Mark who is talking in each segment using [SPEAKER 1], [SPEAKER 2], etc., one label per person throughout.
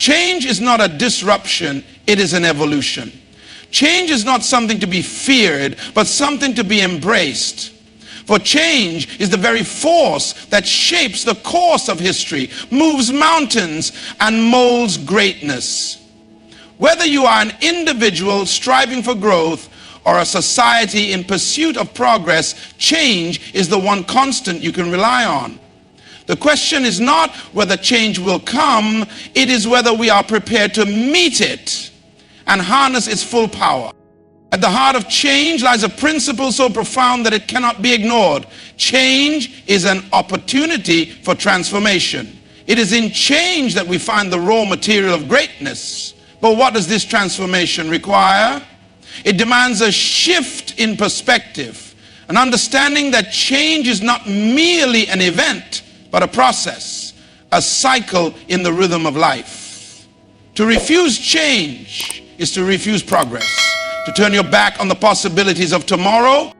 [SPEAKER 1] Change is not a disruption, it is an evolution. Change is not something to be feared, but something to be embraced. For change is the very force that shapes the course of history, moves mountains, and molds greatness. Whether you are an individual striving for growth or a society in pursuit of progress, change is the one constant you can rely on. The question is not whether change will come, it is whether we are prepared to meet it and harness its full power. At the heart of change lies a principle so profound that it cannot be ignored. Change is an opportunity for transformation. It is in change that we find the raw material of greatness. But what does this transformation require? It demands a shift in perspective, an understanding that change is not merely an event, but a process, a cycle in the rhythm of life. To refuse change is to refuse progress, to turn your back on the possibilities of tomorrow.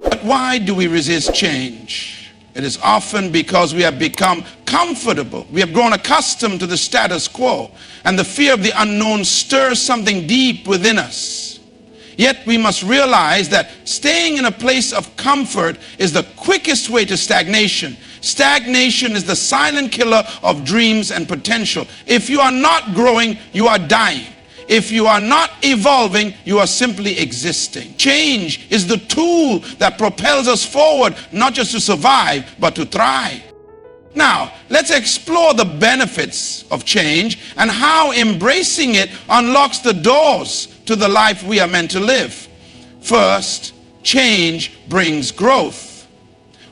[SPEAKER 1] But why do we resist change? It is often because we have become comfortable. We have grown accustomed to the status quo, and the fear of the unknown stirs something deep within us. Yet we must realize that staying in a place of comfort is the quickest way to stagnation. Stagnation is the silent killer of dreams and potential. If you are not growing, you are dying. If you are not evolving, you are simply existing. Change is the tool that propels us forward, not just to survive, but to thrive. Now, let's explore the benefits of change and how embracing it unlocks the doors to the life we are meant to live. First, change brings growth.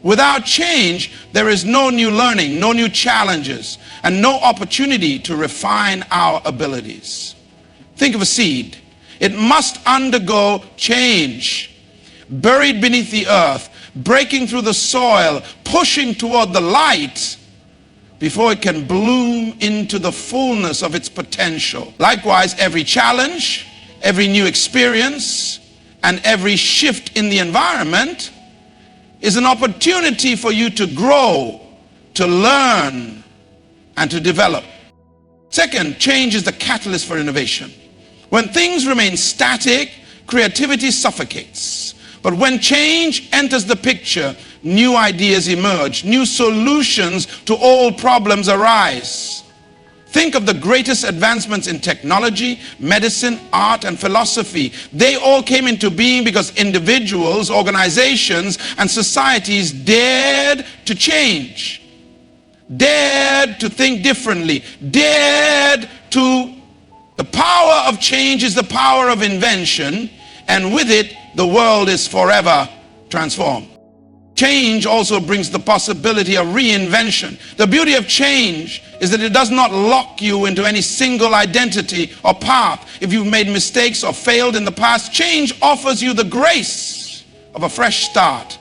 [SPEAKER 1] Without change, there is no new learning, no new challenges, and no opportunity to refine our abilities. Think of a seed. It must undergo change. Buried beneath the earth, breaking through the soil, pushing toward the light before it can bloom into the fullness of its potential. Likewise, every challenge, every new experience, and every shift in the environment is an opportunity for you to grow, to learn, and to develop. Second, change is the catalyst for innovation. When things remain static, creativity suffocates. But when change enters the picture, new ideas emerge, new solutions to old problems arise. Think of the greatest advancements in technology, medicine, art, and philosophy. They all came into being because individuals, organizations, and societies dared to change, dared to think differently, dared to. The power of change is the power of invention, and with it, the world is forever transformed. Change also brings the possibility of reinvention. The beauty of change is that it does not lock you into any single identity or path. If you've made mistakes or failed in the past, change offers you the grace of a fresh start.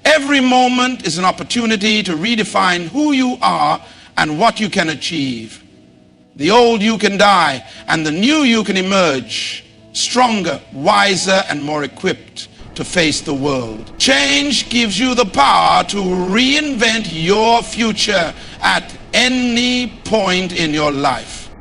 [SPEAKER 1] Every moment is an opportunity to redefine who you are and what you can achieve. The old you can die, and the new you can emerge, stronger, wiser, and more equipped to face the world. Change gives you the power to reinvent your future at any point in your life.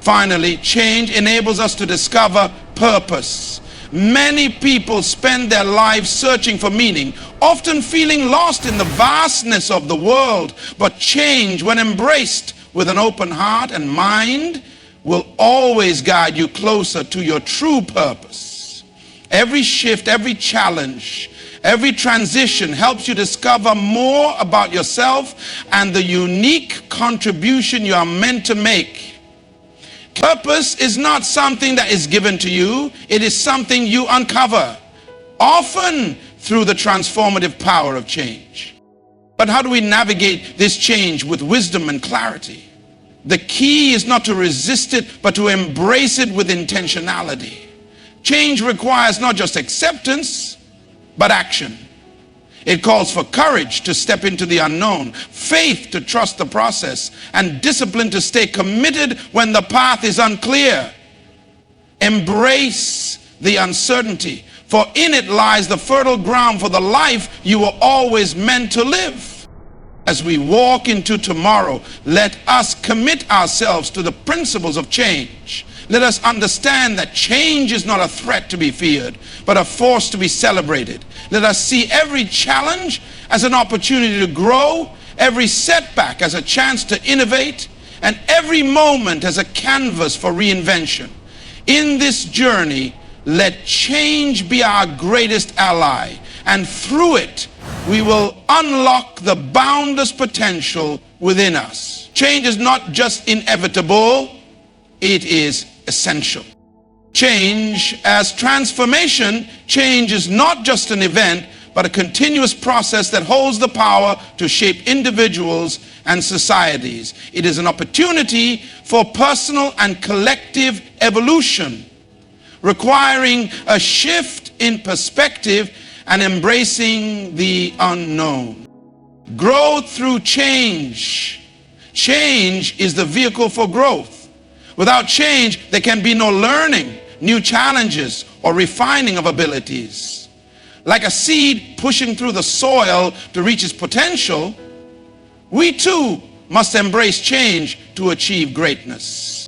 [SPEAKER 1] Finally, change enables us to discover purpose. Many people spend their lives searching for meaning, often feeling lost in the vastness of the world. But change, when embraced with an open heart and mind, will always guide you closer to your true purpose. Every shift, every challenge, every transition helps you discover more about yourself and the unique contribution you are meant to make. Purpose is not something that is given to you, it is something you uncover, often through the transformative power of change. But how do we navigate this change with wisdom and clarity? The key is not to resist it, but to embrace it with intentionality. Change requires not just acceptance, but action. It calls for courage to step into the unknown, faith to trust the process, and discipline to stay committed when the path is unclear. Embrace the uncertainty, for in it lies the fertile ground for the life you were always meant to live. As we walk into tomorrow, let us commit ourselves to the principles of change. Let us understand that change is not a threat to be feared, but a force to be celebrated. Let us see every challenge as an opportunity to grow, every setback as a chance to innovate, and every moment as a canvas for reinvention. In this journey, let change be our greatest ally, and through it, we will unlock the boundless potential within us. Change is not just inevitable, it is essential. Change as transformation, change is not just an event, but a continuous process that holds the power to shape individuals and societies. It is an opportunity for personal and collective evolution, requiring a shift in perspective and embracing the unknown. Growth through change. Change is the vehicle for growth. Without change, there can be no learning, new challenges, or refining of abilities. Like a seed pushing through the soil to reach its potential, we too must embrace change to achieve greatness.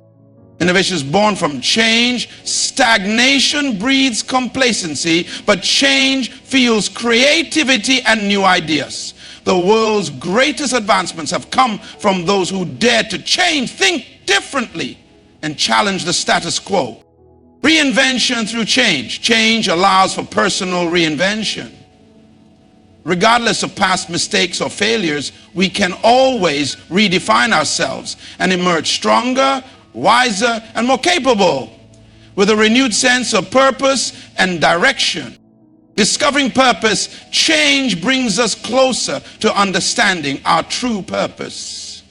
[SPEAKER 1] Innovation is born from change. Stagnation breeds complacency, but change fuels creativity and new ideas. The world's greatest advancements have come from those who dared to change, think differently, and challenge the status quo. Reinvention through change. Change allows for personal reinvention. Regardless of past mistakes or failures, we can always redefine ourselves and emerge stronger, wiser, and more capable, with a renewed sense of purpose and direction. Discovering purpose, change brings us closer to understanding our true purpose.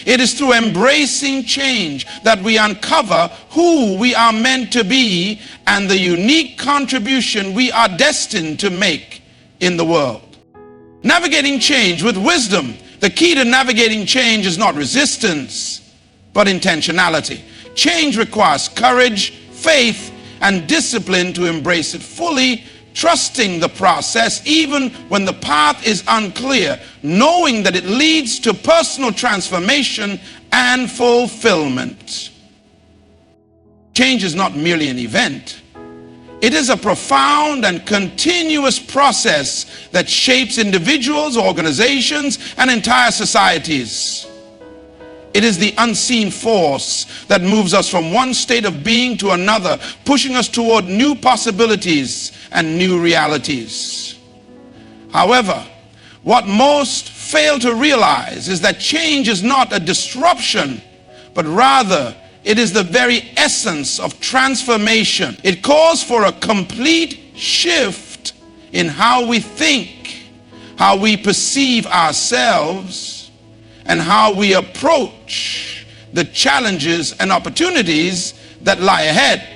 [SPEAKER 1] It is through embracing change that we uncover who we are meant to be and the unique contribution we are destined to make in the world. Navigating change with wisdom. The key to navigating change is not resistance, but intentionality. Change requires courage, faith, and discipline to embrace it fully, trusting the process even when the path is unclear, knowing that it leads to personal transformation and fulfillment. Change is not merely an event. It is a profound and continuous process that shapes individuals, organizations, and entire societies. It is the unseen force that moves us from one state of being to another, pushing us toward new possibilities and new realities. However, what most fail to realize is that change is not a disruption, but rather it is the very essence of transformation. It calls for a complete shift in how we think, how we perceive ourselves, and how we approach the challenges and opportunities that lie ahead.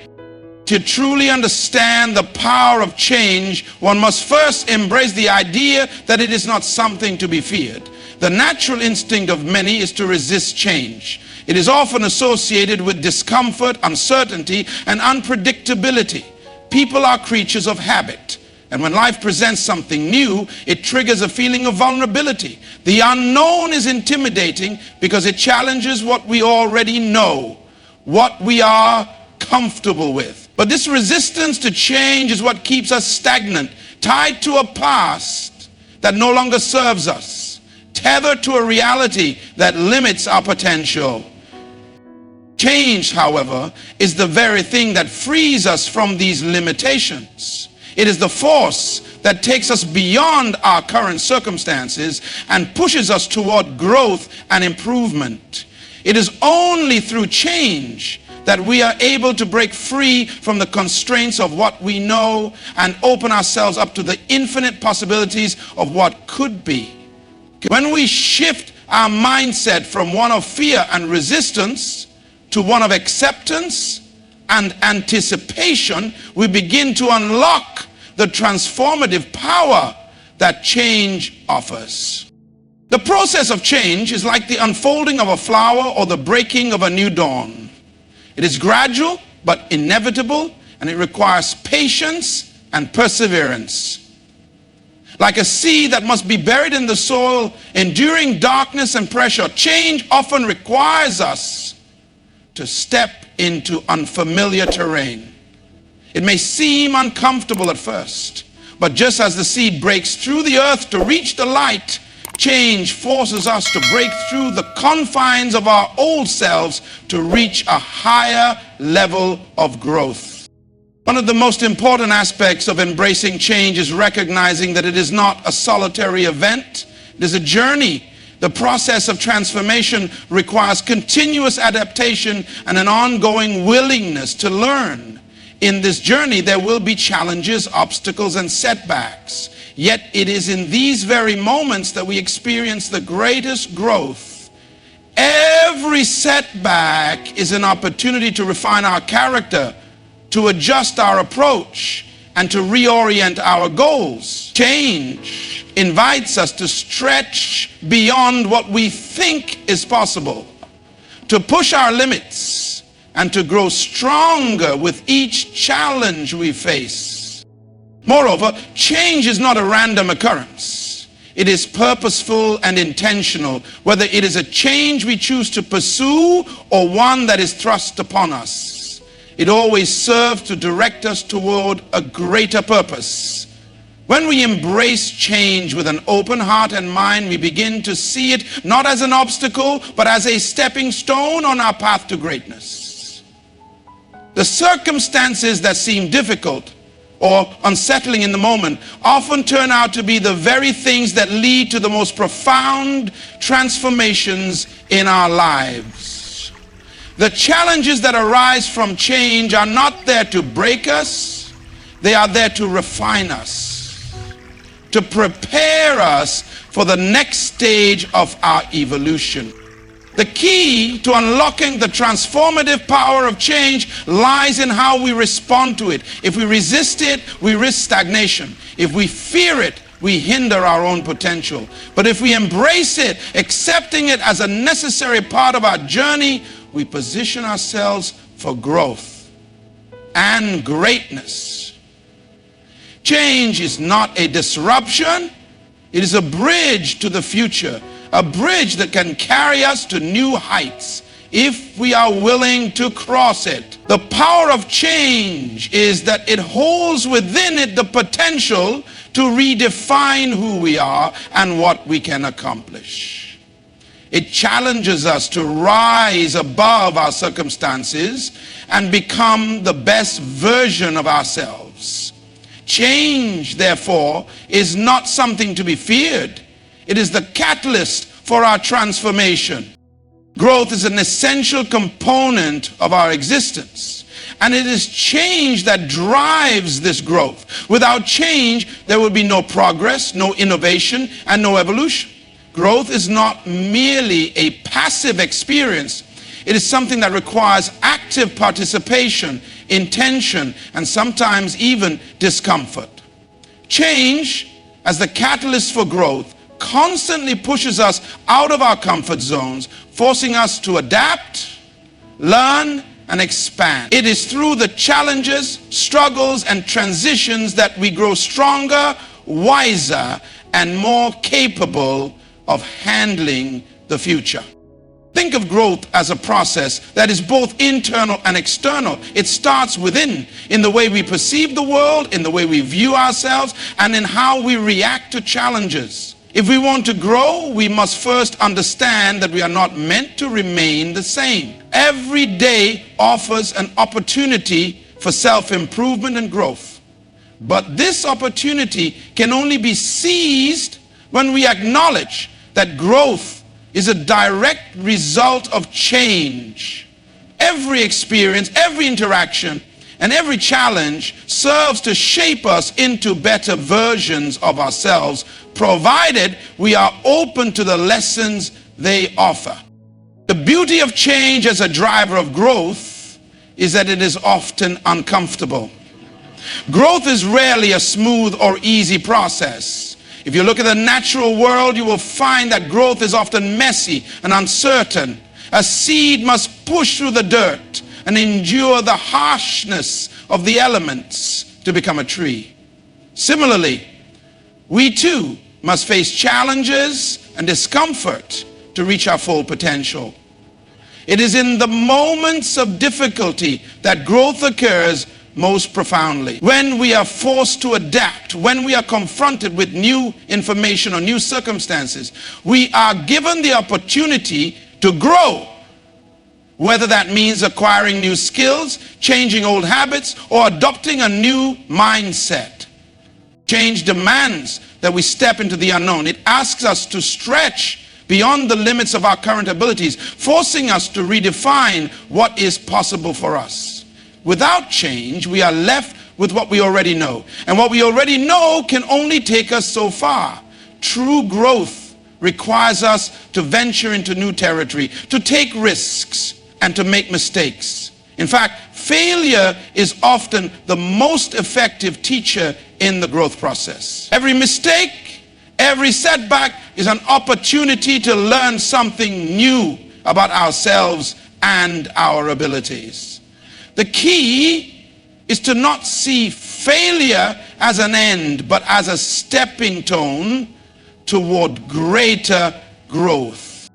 [SPEAKER 1] To truly understand the power of change, one must first embrace the idea that it is not something to be feared. The natural instinct of many is to resist change. It is often associated with discomfort, uncertainty, and unpredictability. People are creatures of habit. And when life presents something new, it triggers a feeling of vulnerability. The unknown is intimidating because it challenges what we already know, what we are comfortable with. But this resistance to change is what keeps us stagnant, tied to a past that no longer serves us, tethered to a reality that limits our potential. Change, however, is the very thing that frees us from these limitations. It is the force that takes us beyond our current circumstances and pushes us toward growth and improvement. It is only through change that we are able to break free from the constraints of what we know and open ourselves up to the infinite possibilities of what could be. When we shift our mindset from one of fear and resistance to one of acceptance and anticipation, we begin to unlock the transformative power that change offers. The process of change is like the unfolding of a flower or the breaking of a new dawn. It is gradual but inevitable, and it requires patience and perseverance. Like a seed that must be buried in the soil, enduring darkness and pressure, change often requires us to step into unfamiliar terrain. It may seem uncomfortable at first, but just as the seed breaks through the earth to reach the light, change forces us to break through the confines of our old selves to reach a higher level of growth. One of the most important aspects of embracing change is recognizing that it is not a solitary event. It is a journey. The process of transformation requires continuous adaptation and an ongoing willingness to learn. In this journey, there will be challenges, obstacles, and setbacks. Yet it is in these very moments that we experience the greatest growth. Every setback is an opportunity to refine our character, to adjust our approach, and to reorient our goals. Change invites us to stretch beyond what we think is possible, to push our limits, and to grow stronger with each challenge we face. Moreover, change is not a random occurrence. It is purposeful and intentional, whether it is a change we choose to pursue or one that is thrust upon us. It always serves to direct us toward a greater purpose. When we embrace change with an open heart and mind, we begin to see it not as an obstacle, but as a stepping stone on our path to greatness. The circumstances that seem difficult or unsettling in the moment often turn out to be the very things that lead to the most profound transformations in our lives. The challenges that arise from change are not there to break us. They are there to refine us, to prepare us for the next stage of our evolution. The key to unlocking the transformative power of change lies in how we respond to it. If we resist it, we risk stagnation. If we fear it, we hinder our own potential. But if we embrace it, accepting it as a necessary part of our journey, we position ourselves for growth and greatness. Change is not a disruption. It is a bridge to the future, a bridge that can carry us to new heights if we are willing to cross it. The power of change is that it holds within it the potential to redefine who we are and what we can accomplish. It challenges us to rise above our circumstances and become the best version of ourselves. Change, therefore, is not something to be feared. It is the catalyst for our transformation. Growth is an essential component of our existence, and it is change that drives this growth. Without change, there will be no progress, no innovation, and no evolution. Growth is not merely a passive experience. It is something that requires active participation, intention, and sometimes even discomfort. Change, as the catalyst for growth, constantly pushes us out of our comfort zones, forcing us to adapt, learn, and expand. It is through the challenges, struggles, and transitions that we grow stronger, wiser, and more capable of handling the future. Think of growth as a process that is both internal and external. It starts within, in the way we perceive the world, in the way we view ourselves, and in how we react to challenges. If we want to grow, we must first understand that we are not meant to remain the same. Every day offers an opportunity for self-improvement and growth. But this opportunity can only be seized when we acknowledge that growth is a direct result of change. Every experience, every interaction, and every challenge serves to shape us into better versions of ourselves, provided we are open to the lessons they offer. The beauty of change as a driver of growth is that it is often uncomfortable. Growth is rarely a smooth or easy process. If you look at the natural world, you will find that growth is often messy and uncertain. A seed must push through the dirt and endure the harshness of the elements to become a tree. Similarly, We too must face challenges and discomfort to reach our full potential. It is in the moments of difficulty that growth occurs most profoundly. When we are forced to adapt, when we are confronted with new information or new circumstances, we are given the opportunity to grow. Whether that means acquiring new skills, changing old habits, or adopting a new mindset. Change demands that we step into the unknown. It asks us to stretch beyond the limits of our current abilities, forcing us to redefine what is possible for us. Without change, we are left with what we already know. And what we already know can only take us so far. True growth requires us to venture into new territory, to take risks, and to make mistakes. In fact, failure is often the most effective teacher in the growth process. Every mistake, every setback is an opportunity to learn something new about ourselves and our abilities. The key is to not see failure as an end, but as a stepping stone toward greater growth.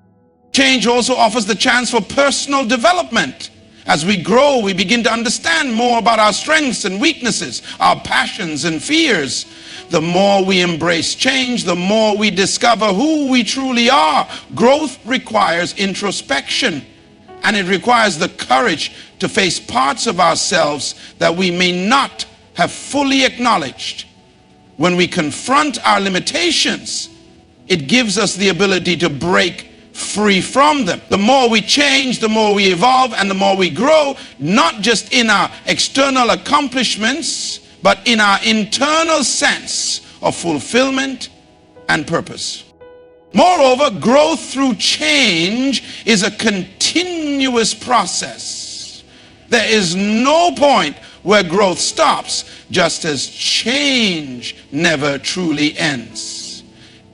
[SPEAKER 1] Change also offers the chance for personal development. As we grow, we begin to understand more about our strengths and weaknesses, our passions and fears. The more we embrace change, the more we discover who we truly are. Growth requires introspection, and it requires the courage to face parts of ourselves that we may not have fully acknowledged. When we confront our limitations, it gives us the ability to break free from them. The more we change, the more we evolve, and the more we grow, not just in our external accomplishments, but in our internal sense of fulfillment and purpose. Moreover, growth through change is a continuous process. There is no point where growth stops, just as change never truly ends.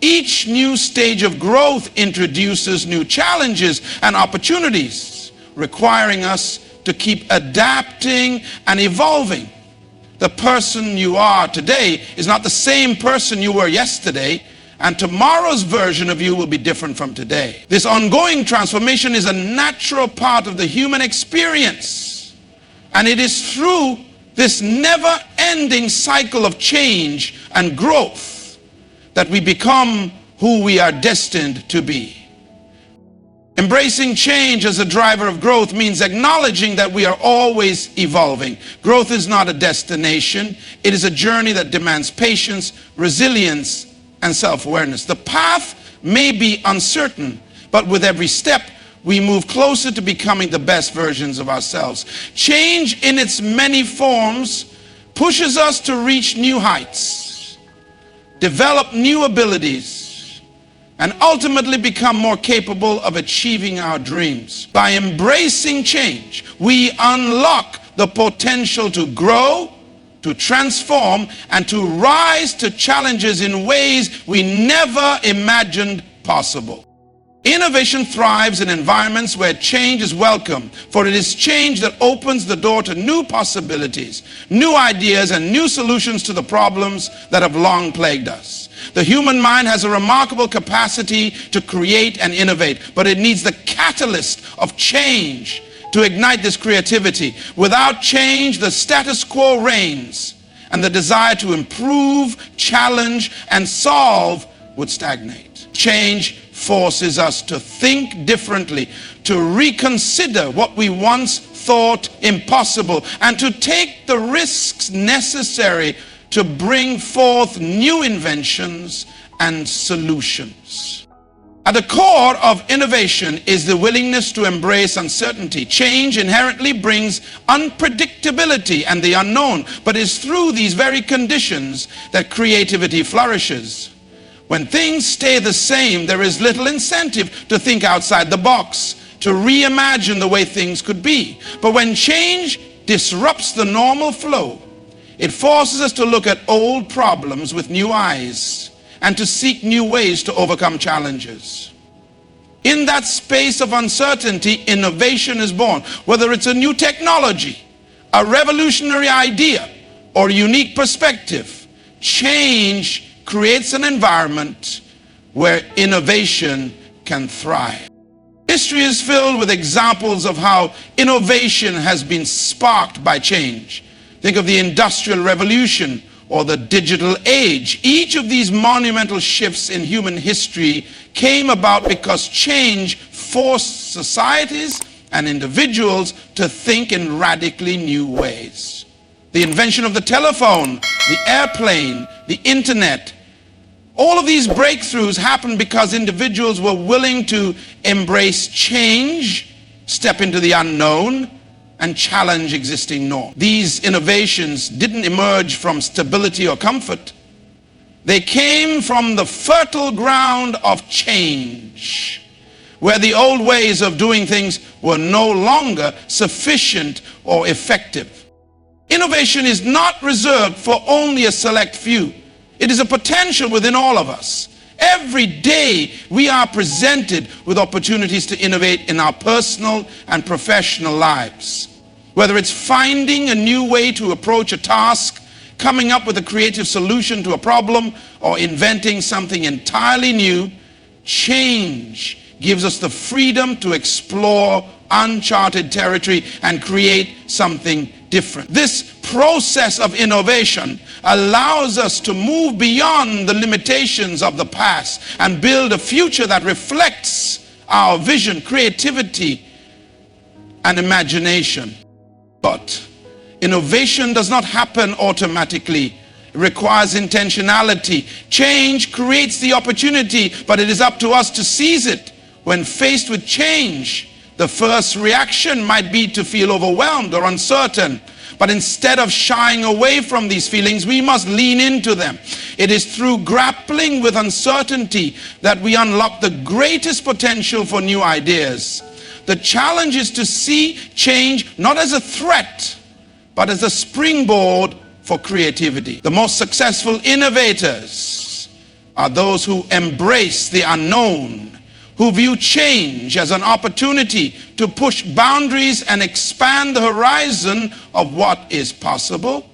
[SPEAKER 1] Each new stage of growth introduces new challenges and opportunities, requiring us to keep adapting and evolving. The person you are today is not the same person you were yesterday, and tomorrow's version of you will be different from today. This ongoing transformation is a natural part of the human experience, and it is through this never-ending cycle of change and growth that we become who we are destined to be. Embracing change as a driver of growth means acknowledging that we are always evolving. Growth is not a destination. It is a journey that demands patience, resilience, and self-awareness. The path may be uncertain, but with every step, we move closer to becoming the best versions of ourselves. Change in its many forms pushes us to reach new heights, develop new abilities, and ultimately become more capable of achieving our dreams. By embracing change, we unlock the potential to grow, to transform, and to rise to challenges in ways we never imagined possible. Innovation thrives in environments where change is welcome, for it is change that opens the door to new possibilities, new ideas, and new solutions to the problems that have long plagued us. The human mind has a remarkable capacity to create and innovate, but it needs the catalyst of change to ignite this creativity. Without change, the status quo reigns, and the desire to improve, challenge, and solve would stagnate. Change forces us to think differently, to reconsider what we once thought impossible, and to take the risks necessary to bring forth new inventions and solutions. At the core of innovation is the willingness to embrace uncertainty. Change inherently brings unpredictability and the unknown, but it's through these very conditions that creativity flourishes. When things stay the same, there is little incentive to think outside the box, to reimagine the way things could be. But when change disrupts the normal flow, it forces us to look at old problems with new eyes and to seek new ways to overcome challenges. In that space of uncertainty, innovation is born. Whether it's a new technology, a revolutionary idea, or a unique perspective, change creates an environment where innovation can thrive. History is filled with examples of how innovation has been sparked by change. Think of the Industrial Revolution or the digital age. Each of these monumental shifts in human history came about because change forced societies and individuals to think in radically new ways. The invention of the telephone, the airplane, the internet, all of these breakthroughs happened because individuals were willing to embrace change, step into the unknown, and challenge existing norms. These innovations didn't emerge from stability or comfort. They came from the fertile ground of change, where the old ways of doing things were no longer sufficient or effective. Innovation is not reserved for only a select few. It is a potential within all of us. Every day we are presented with opportunities to innovate in our personal and professional lives. Whether it's finding a new way to approach a task, coming up with a creative solution to a problem, or inventing something entirely new, change gives us the freedom to explore uncharted territory and create something different. This process of innovation allows us to move beyond the limitations of the past and build a future that reflects our vision, creativity, and imagination. But innovation does not happen automatically. It requires intentionality. Change creates the opportunity, but it is up to us to seize it. When faced with change, the first reaction might be to feel overwhelmed or uncertain. But instead of shying away from these feelings, we must lean into them. It is through grappling with uncertainty that we unlock the greatest potential for new ideas. The challenge is to see change not as a threat, but as a springboard for creativity. The most successful innovators are those who embrace the unknown, who view change as an opportunity to push boundaries and expand the horizon of what is possible.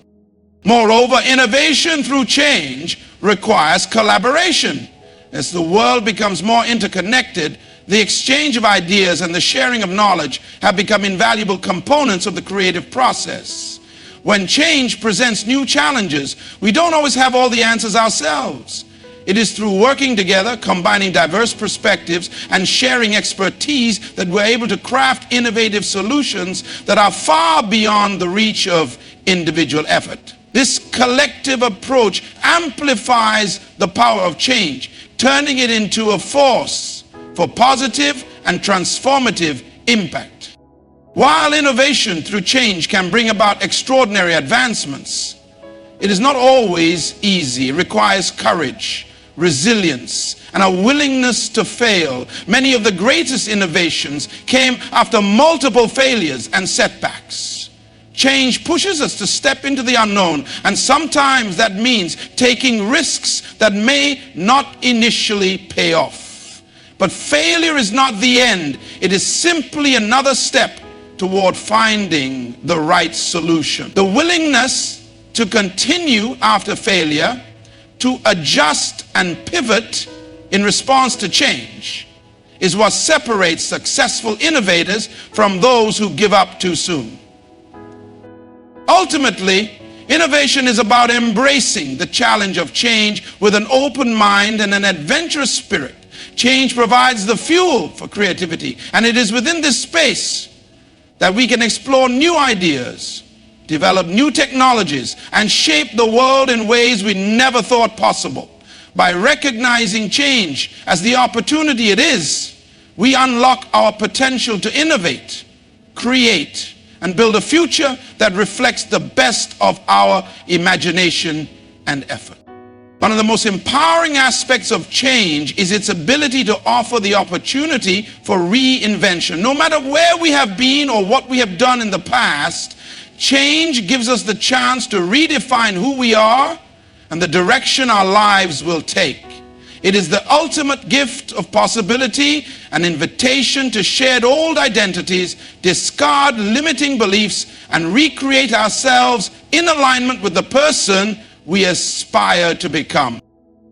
[SPEAKER 1] Moreover, innovation through change requires collaboration. As the world becomes more interconnected, the exchange of ideas and the sharing of knowledge have become invaluable components of the creative process. When change presents new challenges, we don't always have all the answers ourselves. It is through working together, combining diverse perspectives, and sharing expertise that we're able to craft innovative solutions that are far beyond the reach of individual effort. This collective approach amplifies the power of change, turning it into a force for positive and transformative impact. While innovation through change can bring about extraordinary advancements, it is not always easy. It requires courage, resilience, and a willingness to fail. Many of the greatest innovations came after multiple failures and setbacks. Change pushes us to step into the unknown, and sometimes that means taking risks that may not initially pay off. But failure is not the end. It is simply another step toward finding the right solution. The willingness to continue after failure, to adjust and pivot in response to change, is what separates successful innovators from those who give up too soon. Ultimately, innovation is about embracing the challenge of change with an open mind and an adventurous spirit. Change provides the fuel for creativity, and it is within this space that we can explore new ideas, develop new technologies, and shape the world in ways we never thought possible. By recognizing change as the opportunity it is, we unlock our potential to innovate, create, and build a future that reflects the best of our imagination and effort. One of the most empowering aspects of change is its ability to offer the opportunity for reinvention. No matter where we have been or what we have done in the past, change gives us the chance to redefine who we are and the direction our lives will take. It is the ultimate gift of possibility, an invitation to shed old identities, discard limiting beliefs, and recreate ourselves in alignment with the person we aspire to become.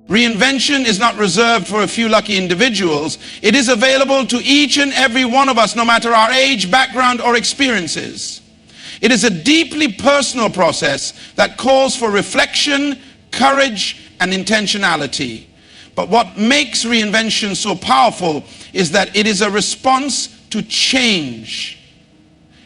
[SPEAKER 1] Reinvention is not reserved for a few lucky individuals. It is available to each and every one of us, no matter our age, background, or experiences. It is a deeply personal process that calls for reflection, courage, and intentionality. But what makes reinvention so powerful is that it is a response to change.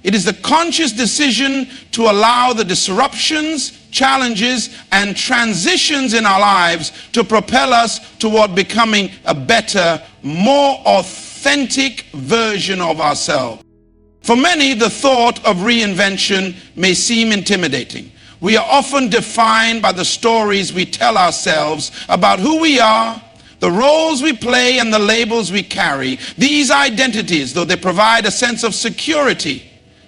[SPEAKER 1] It is the conscious decision to allow the disruptions, challenges, and transitions in our lives to propel us toward becoming a better, more authentic version of ourselves. For many, the thought of reinvention may seem intimidating. We are often defined by the stories we tell ourselves about who we are, the roles we play, and the labels we carry. These identities, though they provide a sense of security,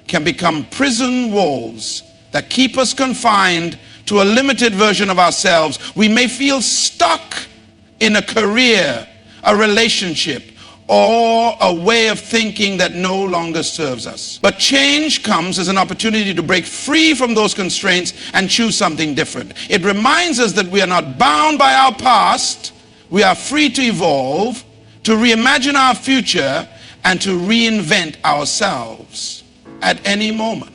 [SPEAKER 1] can become prison walls that keep us confined to a limited version of ourselves. We may feel stuck in a career, a relationship, or a way of thinking that no longer serves us. But change comes as an opportunity to break free from those constraints and choose something different. It reminds us that we are not bound by our past. We are free to evolve, to reimagine our future, and to reinvent ourselves at any moment.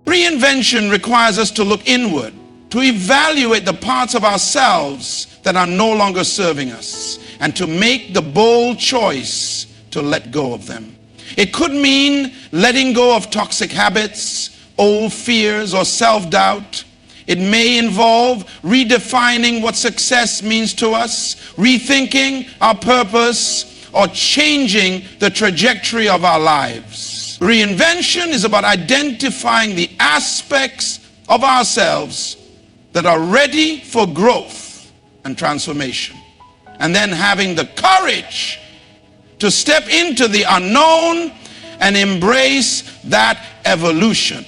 [SPEAKER 1] Reinvention requires us to look inward, to evaluate the parts of ourselves that are no longer serving us, and to make the bold choice to let go of them. It could mean letting go of toxic habits, old fears, or self-doubt. It may involve redefining what success means to us, rethinking our purpose, or changing the trajectory of our lives. Reinvention is about identifying the aspects of ourselves that are ready for growth and transformation, and then having the courage to step into the unknown and embrace that evolution.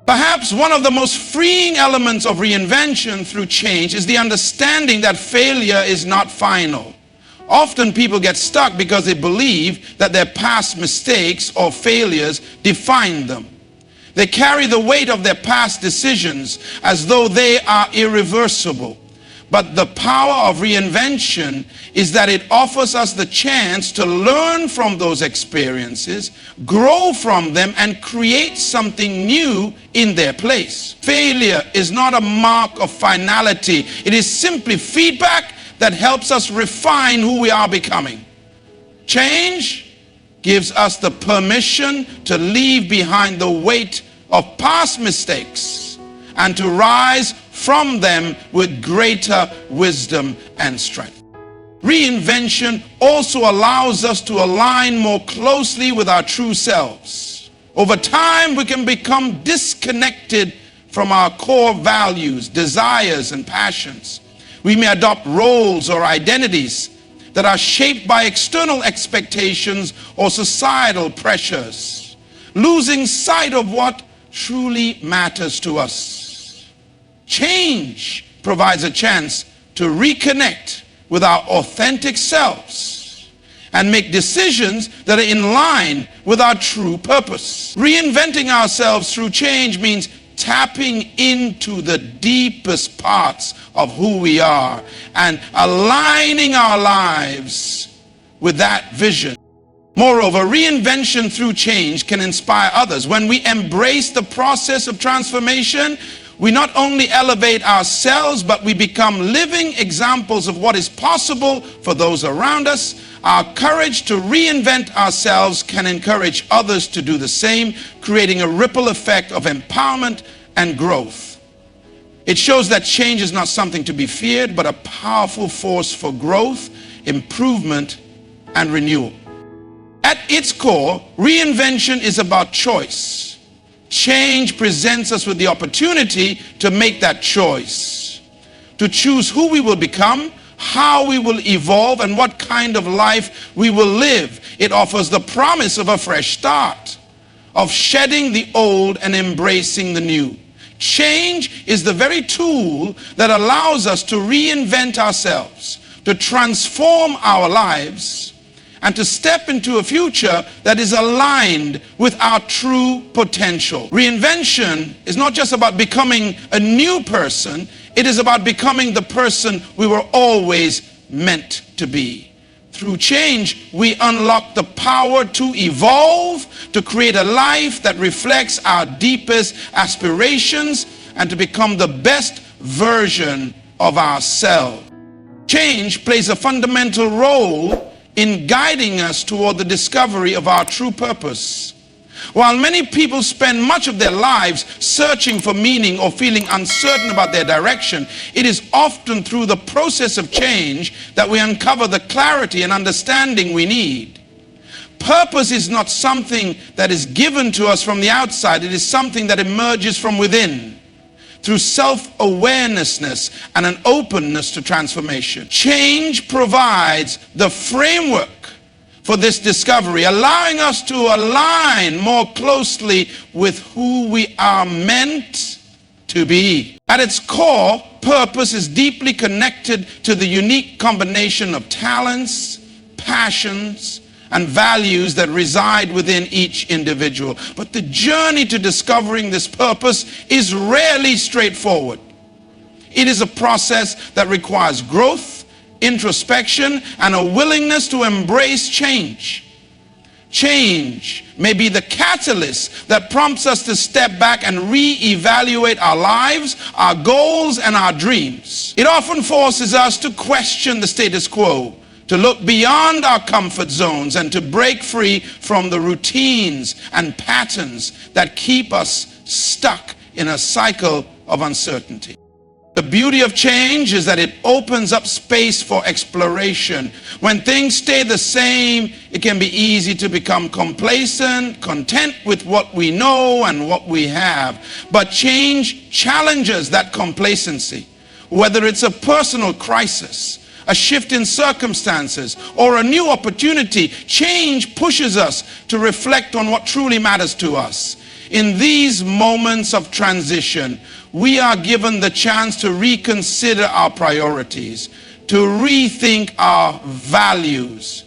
[SPEAKER 1] Perhaps one of the most freeing elements of reinvention through change is the understanding that failure is not final. Often people get stuck because they believe that their past mistakes or failures define them. They carry the weight of their past decisions as though they are irreversible. But the power of reinvention is that it offers us the chance to learn from those experiences, grow from them, and create something new in their place. Failure is not a mark of finality. It is simply feedback that helps us refine who we are becoming. Change gives us the permission to leave behind the weight of past mistakes and to rise from them with greater wisdom and strength. Reinvention also allows us to align more closely with our true selves. Over time, we can become disconnected from our core values, desires, and passions. We may adopt roles or identities that are shaped by external expectations or societal pressures, losing sight of what truly matters to us. Change provides a chance to reconnect with our authentic selves and make decisions that are in line with our true purpose. Reinventing ourselves through change means tapping into the deepest parts of who we are and aligning our lives with that vision. Moreover, reinvention through change can inspire others. When we embrace the process of transformation, we not only elevate ourselves, but we become living examples of what is possible for those around us. Our courage to reinvent ourselves can encourage others to do the same, creating a ripple effect of empowerment and growth. It shows that change is not something to be feared, but a powerful force for growth, improvement, and renewal. At its core, reinvention is about choice. Change presents us with the opportunity to make that choice, to choose who we will become, how we will evolve, and what kind of life we will live. It offers the promise of a fresh start, of shedding the old and embracing the new. Change is the very tool that allows us to reinvent ourselves, to transform our lives, and to step into a future that is aligned with our true potential. Reinvention is not just about becoming a new person, It is about becoming the person we were always meant to be. Through change, we unlock the power to evolve, to create a life that reflects our deepest aspirations, and to become the best version of ourselves. Change plays a fundamental role in guiding us toward the discovery of our true purpose. While many people spend much of their lives searching for meaning or feeling uncertain about their direction, it is often through the process of change that we uncover the clarity and understanding we need. Purpose is not something that is given to us from the outside. It is something that emerges from within through self-awareness and an openness to transformation. Change provides the framework for this discovery, allowing us to align more closely with who we are meant to be. At its core, purpose is deeply connected to the unique combination of talents, passions, and values that reside within each individual. But the journey to discovering this purpose is rarely straightforward. It is a process that requires growth, introspection, and a willingness to embrace change. Change may be the catalyst that prompts us to step back and reevaluate our lives, our goals, and our dreams. It often forces us to question the status quo, to look beyond our comfort zones, and to break free from the routines and patterns that keep us stuck in a cycle of uncertainty. The beauty of change is that it opens up space for exploration. When things stay the same, it can be easy to become complacent, content with what we know and what we have. But change challenges that complacency. Whether it's a personal crisis, a shift in circumstances, or a new opportunity, change pushes us to reflect on what truly matters to us. In these moments of transition, we are given the chance to reconsider our priorities, to rethink our values,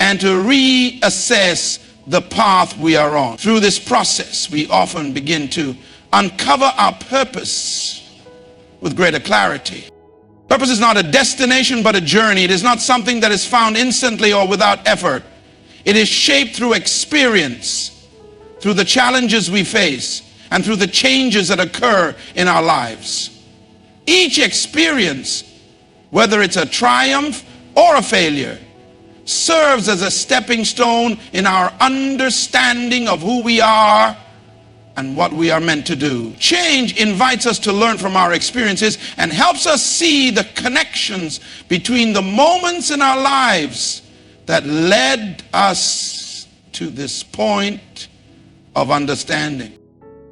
[SPEAKER 1] and to reassess the path we are on. Through this process, we often begin to uncover our purpose with greater clarity. Purpose is not a destination, but a journey. It is not something that is found instantly or without effort. It is shaped through experience, through the challenges we face, and through the changes that occur in our lives. Each experience, whether it's a triumph or a failure, serves as a stepping stone in our understanding of who we are and what we are meant to do. Change invites us to learn from our experiences and helps us see the connections between the moments in our lives that led us to this point of understanding.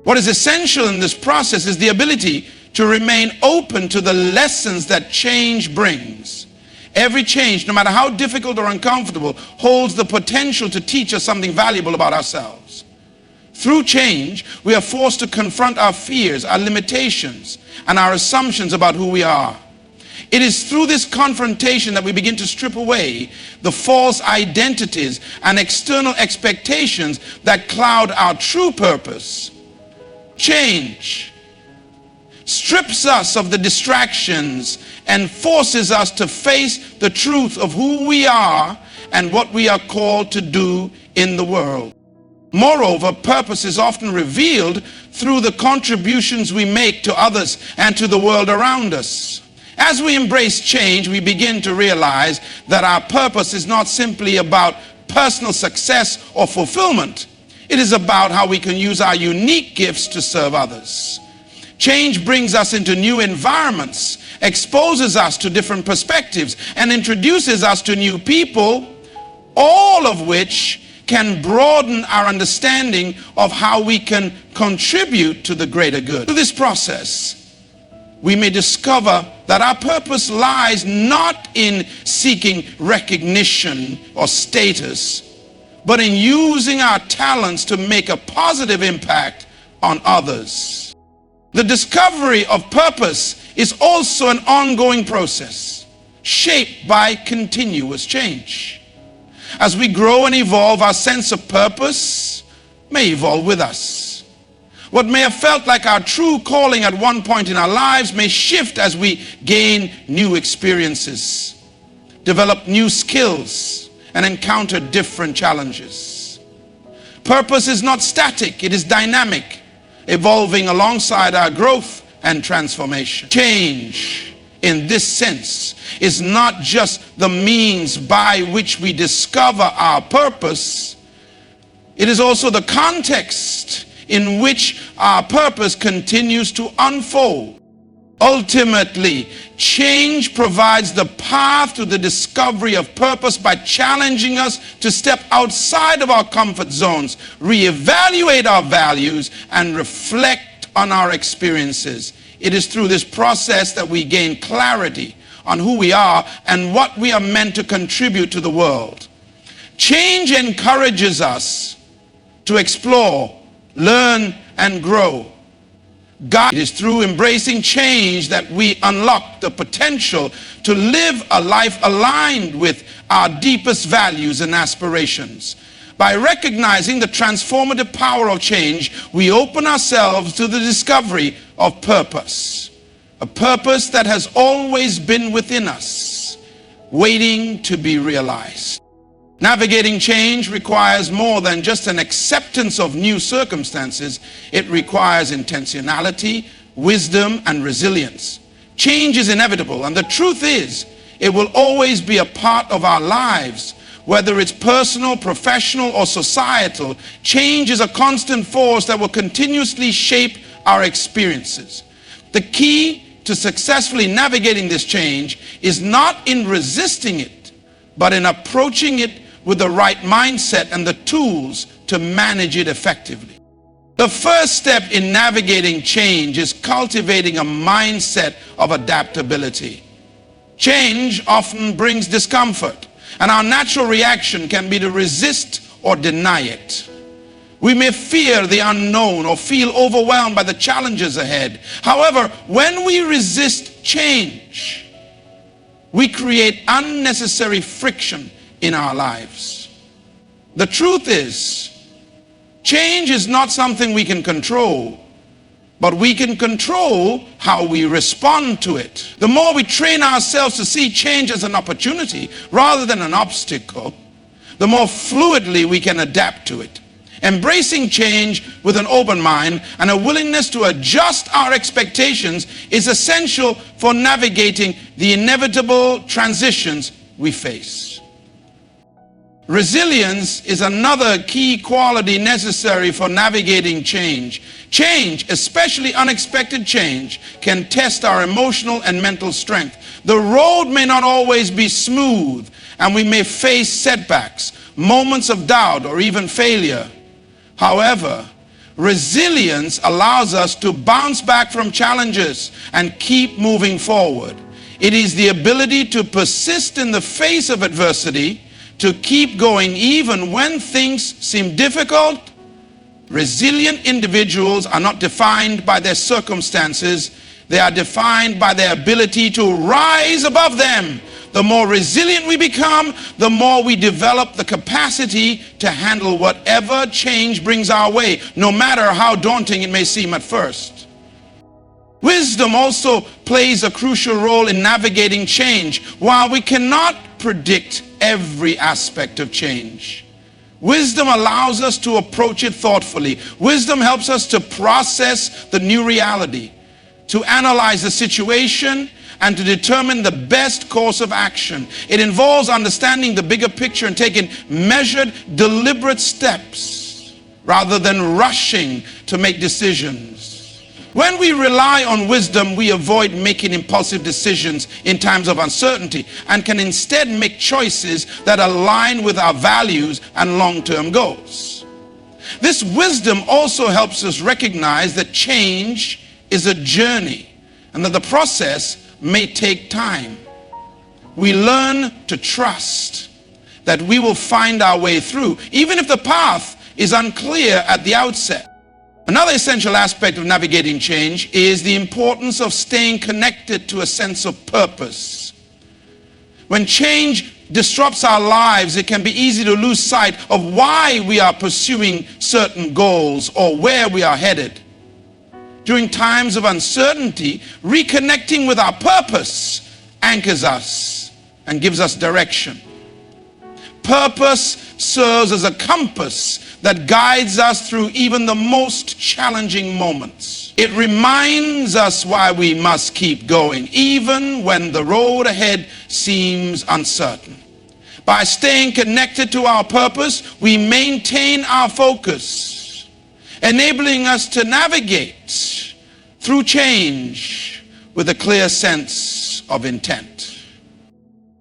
[SPEAKER 1] What is essential in this process is the ability to remain open to the lessons that change brings. Every change, no matter how difficult or uncomfortable, holds the potential to teach us something valuable about ourselves. Through change, we are forced to confront our fears, our limitations, and our assumptions about who we are. It is through this confrontation that we begin to strip away the false identities and external expectations that cloud our true purpose. Change strips us of the distractions and forces us to face the truth of who we are and what we are called to do in the world. Moreover, purpose is often revealed through the contributions we make to others and to the world around us. As we embrace change, we begin to realize that our purpose is not simply about personal success or fulfillment. It is about how we can use our unique gifts to serve others. Change brings us into new environments, exposes us to different perspectives, and introduces us to new people, all of which can broaden our understanding of how we can contribute to the greater good. Through this process, we may discover that our purpose lies not in seeking recognition or status, but in using our talents to make a positive impact on others. The discovery of purpose is also an ongoing process, shaped by continuous change. As we grow and evolve, our sense of purpose may evolve with us. What may have felt like our true calling at one point in our lives may shift as we gain new experiences, develop new skills, and encounter different challenges. Purpose is not static, it is dynamic, evolving alongside our growth and transformation. Change, in this sense, is not just the means by which we discover our purpose, it is also the context in which our purpose continues to unfold. Ultimately, change provides the path to the discovery of purpose by challenging us to step outside of our comfort zones, reevaluate our values, and reflect on our experiences. It is through this process that we gain clarity on who we are and what we are meant to contribute to the world. Change encourages us to explore, learn, and grow. It is through embracing change that we unlock the potential to live a life aligned with our deepest values and aspirations. By recognizing the transformative power of change, we open ourselves to the discovery of purpose. A purpose that has always been within us, waiting to be realized. Navigating change requires more than just an acceptance of new circumstances. It requires intentionality, wisdom, and resilience. Change is inevitable, and the truth is, it will always be a part of our lives. Whether it's personal, professional, or societal, change is a constant force that will continuously shape our experiences. The key to successfully navigating this change is not in resisting it, but in approaching it with the right mindset and the tools to manage it effectively. The first step in navigating change is cultivating a mindset of adaptability. Change often brings discomfort, and our natural reaction can be to resist or deny it. We may fear the unknown or feel overwhelmed by the challenges ahead. However, when we resist change, we create unnecessary friction in our lives. The truth is, change is not something we can control, but we can control how we respond to it. The more we train ourselves to see change as an opportunity rather than an obstacle, the more fluidly we can adapt to it. Embracing change with an open mind and a willingness to adjust our expectations is essential for navigating the inevitable transitions we face. Resilience is another key quality necessary for navigating change. Change, especially unexpected change, can test our emotional and mental strength. The road may not always be smooth, and we may face setbacks, moments of doubt, or even failure. However, resilience allows us to bounce back from challenges and keep moving forward. It is the ability to persist in the face of adversity, to keep going even when things seem difficult. Resilient individuals are not defined by their circumstances. They are defined by their ability to rise above them. The more resilient we become, the more we develop the capacity to handle whatever change brings our way, no matter how daunting it may seem at first. Wisdom also plays a crucial role in navigating change. While we cannot predict every aspect of change, wisdom allows us to approach it thoughtfully. Wisdom helps us to process the new reality, to analyze the situation, and to determine the best course of action. It involves understanding the bigger picture and taking measured, deliberate steps rather than rushing to make decisions. When we rely on wisdom, we avoid making impulsive decisions in times of uncertainty and can instead make choices that align with our values and long-term goals. This wisdom also helps us recognize that change is a journey and that the process may take time. We learn to trust that we will find our way through, even if the path is unclear at the outset. Another essential aspect of navigating change is the importance of staying connected to a sense of purpose. When change disrupts our lives, it can be easy to lose sight of why we are pursuing certain goals or where we are headed. During times of uncertainty, reconnecting with our purpose anchors us and gives us direction. Purpose serves as a compass that guides us through even the most challenging moments. It reminds us why we must keep going, even when the road ahead seems uncertain. By staying connected to our purpose, we maintain our focus, enabling us to navigate through change with a clear sense of intent.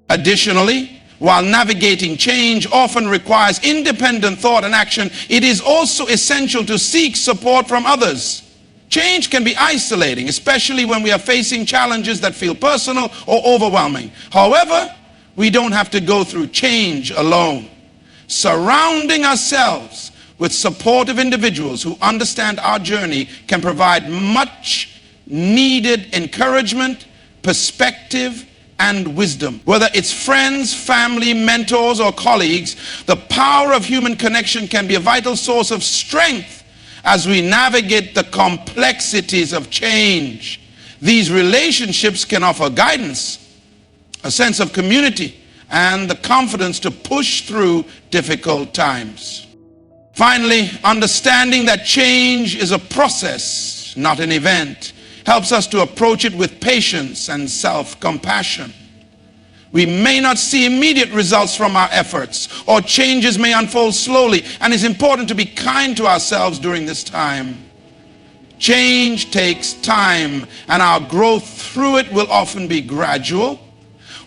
[SPEAKER 1] Additionally, while navigating change often requires independent thought and action, it is also essential to seek support from others. Change can be isolating, especially when we are facing challenges that feel personal or overwhelming. However, we don't have to go through change alone. Surrounding ourselves with supportive individuals who understand our journey can provide much needed encouragement, perspective, and wisdom. Whether it's friends, family, mentors, or colleagues, the power of human connection can be a vital source of strength as we navigate the complexities of change. These relationships can offer guidance, a sense of community, and the confidence to push through difficult times. Finally, understanding that change is a process, not an event, helps us to approach it with patience and self-compassion. We may not see immediate results from our efforts, or changes may unfold slowly, and it's important to be kind to ourselves during this time. Change takes time, and our growth through it will often be gradual.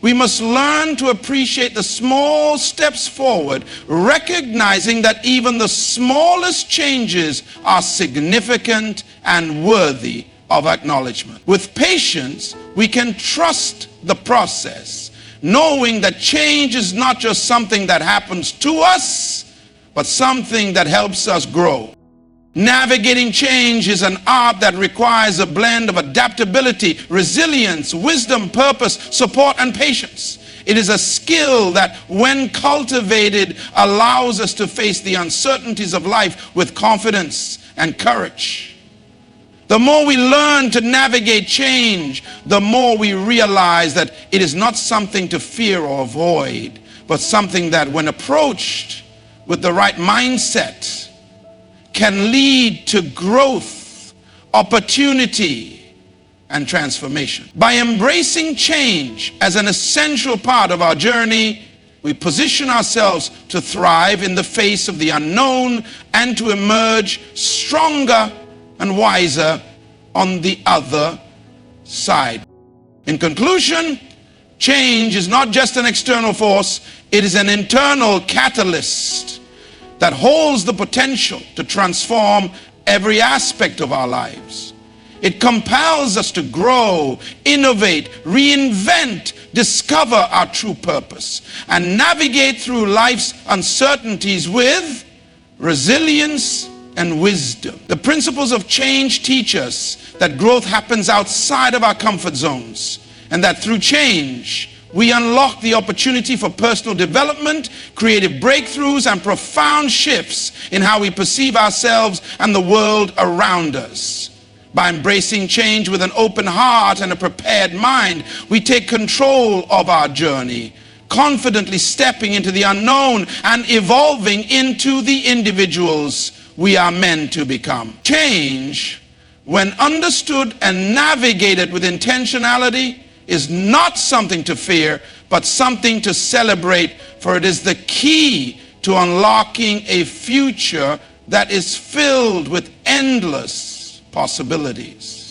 [SPEAKER 1] We must learn to appreciate the small steps forward, recognizing that even the smallest changes are significant and worthy of acknowledgement. With patience, we can trust the process, knowing that change is not just something that happens to us, but something that helps us grow. Navigating change is an art that requires a blend of adaptability, resilience, wisdom, purpose, support, and patience. It is a skill that, when cultivated, allows us to face the uncertainties of life with confidence and courage. The more we learn to navigate change, the more we realize that it is not something to fear or avoid, but something that, when approached with the right mindset, can lead to growth, opportunity, and transformation. By embracing change as an essential part of our journey, we position ourselves to thrive in the face of the unknown and to emerge stronger and wiser on the other side. In conclusion, change is not just an external force, it is an internal catalyst that holds the potential to transform every aspect of our lives. It compels us to grow, innovate, reinvent, discover our true purpose, and navigate through life's uncertainties with resilience and wisdom. The principles of change teach us that growth happens outside of our comfort zones, and that through change, we unlock the opportunity for personal development, creative breakthroughs, and profound shifts in how we perceive ourselves and the world around us. By embracing change with an open heart and a prepared mind, we take control of our journey, confidently stepping into the unknown and evolving into the individuals we are meant to become. Change, when understood and navigated with intentionality, is not something to fear, but something to celebrate, for it is the key to unlocking a future that is filled with endless possibilities.